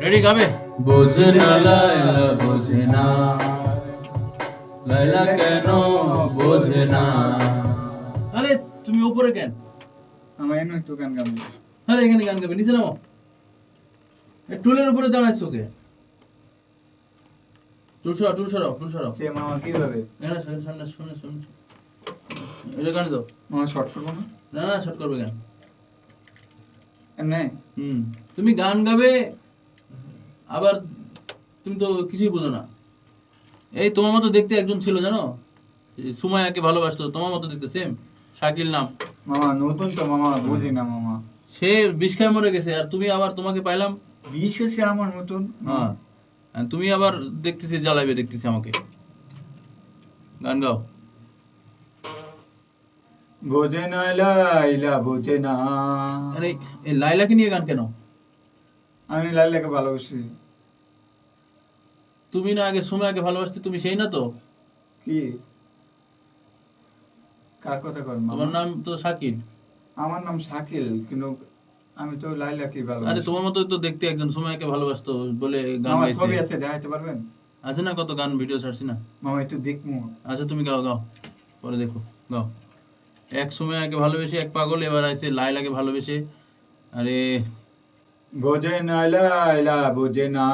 Ready গাবে? বোঝে না লাইলা বোঝে না, লাইলা কেন বোঝে না। আরে তুমি উপরে কেন? আমার এমনি একটু গান গাবো। আরে এখানে গান গাবে, নিচে নামো। টুলের উপরে দাঁড়াইছো কে? টুল সরাও। সে মামা কিভাবে? না শুনে এটা গান দাও। মামা শর্ট করবো না? না শর্ট করবে গান। এমনি? তুমি গান গাবে, আবার তুমি তো কিছুই বোঝো না। এই তোমার মতো দেখতে একজন ছিল জানো, সুমাইয়াকে ভালোবাসতো, তোমার মতো দেখতে, সেম শাকিল নাম। মামা নতুন তো মামা, বুঝি না মামা। সে বিষ খায় মরে গেছে, আর তুমি আবার, তোমাকে পাইলাম। বিষ হচ্ছে আমার নতুন? হ্যাঁ, তুমি আবার দেখতেছি জ্বালাইবে, দেখতেছি আমাকে। গান গাও। বোঝে না লাইলা বোঝে না। আরে এই লাইলাকে নিয়ে গান কেন? আমি লাইলাকে ভালোবাসি। তুমি না আগে সুমাইয়াকে ভালোবাসতে, তুমি সেই না তো? কি কার কথা কর? তোমার নাম তো শাকিল। আমার নাম শাকিল, কিন্তু আমি তো লাইলাকে ভালোবাসি। আরে তোমার মতো তো দেখতে একজন সুমাইয়াকে ভালোবাসতো বলে গান মামা গাইছে। ছবি আছে, দেখাইতে পারবেন? আছে না, কত গান ভিডিও ছাড়ছি না। মামা একটু দেখবো। আচ্ছা তুমি গাও, পরে দেখো, গাও। এক সুমাইয়াকে ভালোবেসে এক পাগল, এবার আইছে লাইলাকে ভালোবেসে। আরে বোঝে না লাইলা বোঝে না,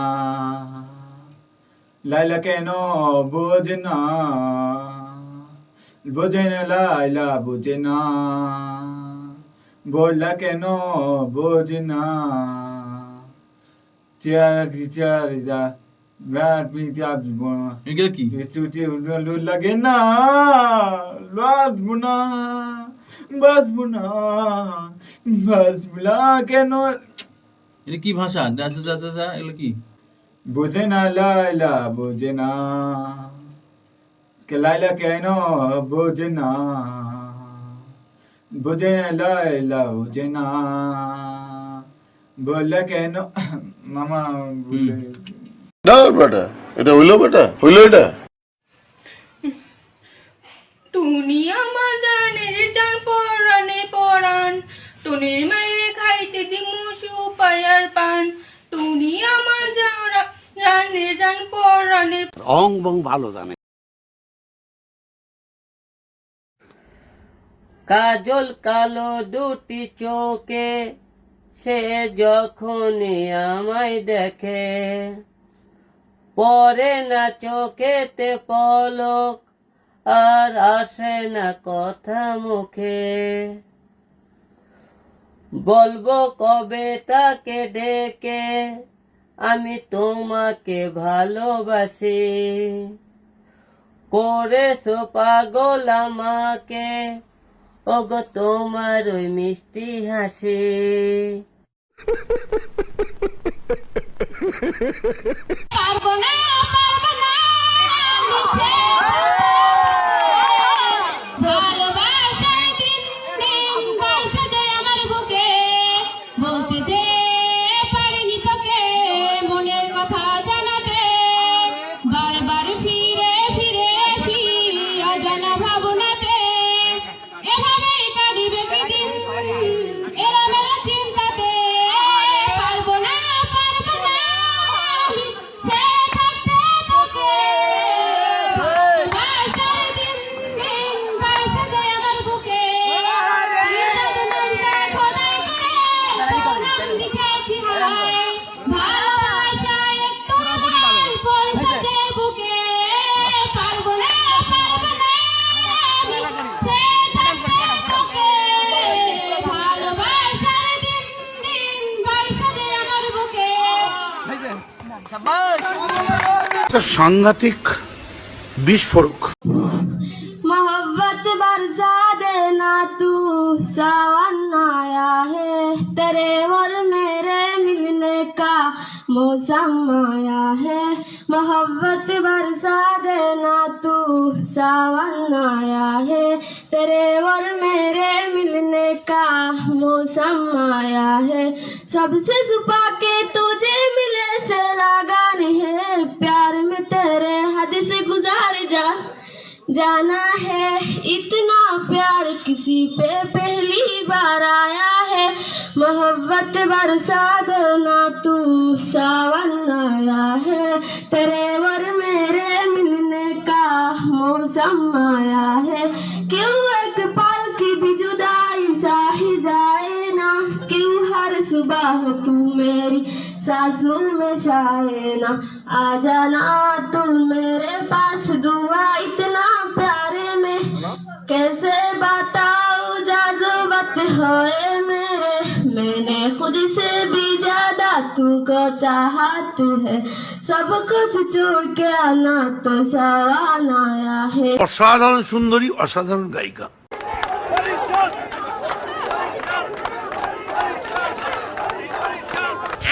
লাইলা কেন বোঝে না, বোঝে না লাইলা বোঝে না, বললা কেন বোঝে না। এগুলো কি? লাগে না, বাঁচবো না, বাঁচবো না, বাঁচবো না কেন। এটা কি ভাষা? এগুলো কি? বোঝে না লাইলা বোঝে না, কে লাইলা কেন বোঝে না, বোঝে না লাইলা বোঝে না, বললা কেন। মামা বলে বেটা, এটা হইলো এটা। টুনি আমার জানের জান পরানে পরান, টুনির মাইরে খাইতে দিমু সুপার পান। টুনি আমার জানের জান পরানের অং বং ভালো জানে। কাজল কালো দুটি চোখে সে যখনই আমায় দেখে, পরে না চোখেতে পলক আর আসে না কথা মুখে। বলবো কবে তাকে ডেকে আমি তোমাকে ভালোবাসি, করেছো পাগল আমাকে ওগো তোমার ওই মিষ্টি হাসি। পারবো না ভালোবাসার দিন দিন বাসা যায় আমার বুকে, বলতে যে পারিনি তোকে মনের কথা জানাতে। বারবার ফিরে ফিরে আসি অজানা ভাবনাতে, এভাবেই কাটিবে কি দিন এলোমেলো চিন্তাতে। পারবো না আমি ছেড়ে থাকতে তোকে, ভালোবাসার দিন দিন বাসা যায় আমার বুকে। খোদাই করে তোর নাম লিখেছি হায়, ভালোবাসা একটু পড়ে থাকে বুকে। পারবো না আমি ছেড়ে থাকতে তোকে, ভালোবাসার দিন দিন বাসা যায় আমার বুকে। একটা সাংঘাতিক বিস্ফোরক। मोहब्बत बरसा देना तू, सावन आया है तेरे और मेरे मिलने का मौसम आया है। मोहब्बत बरसा देना तू, सावन आया है तेरे और मेरे मिलने का मौसम आया है। सबसे छुपा के तुझे मिले से लगान है, प्यार में तेरे हद से गुजार जाना है। इतना प्यार किसी पे पहली बार आया है। मोहब्बत बरसा देना तू, सावन मौसम आया है। क्यों एक पल की भी जुदाई सही जाए ना, क्यों हर सुबह तू मेरी सांसों में शाये ना, आ जाना तू मेरे पास दुआ इतना प्यारे में, कैसे बताऊं जज्बात होए मेरे, मैंने खुद से भी ज्यादा तुमको चाहा, तू है सब कुछ छोड़ के आना तो शावान आया है। অসাধারণ সুন্দরী, অসাধারণ গায়িকা।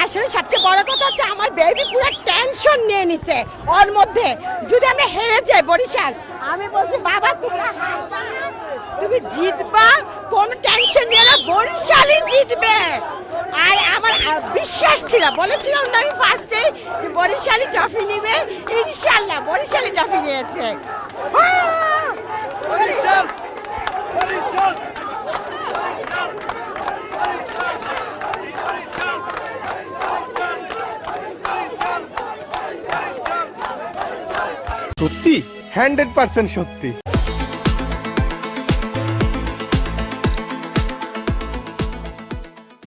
আসলে সবচেয়ে বড় কথা হচ্ছে আমার বেবি পুরো টেনশন নিয়ে নিছে ওর মধ্যে, যদি আমরা হেরে যাই বরিশাল, আমি বলছি বাবা তুমি জিতবা, কোনো টেনশন নিয়ে না, বরিশালই জিতবে। আর আমার বিশ্বাস ছিল, বলেছিলাম না আমি ফার্স্টে যে বরিশালই ট্রফি নিবে, ইনশাআল্লাহ বরিশালই ট্রফি নিয়েছে। বরিশাল বরিশাল সত্যি 100% সত্যি।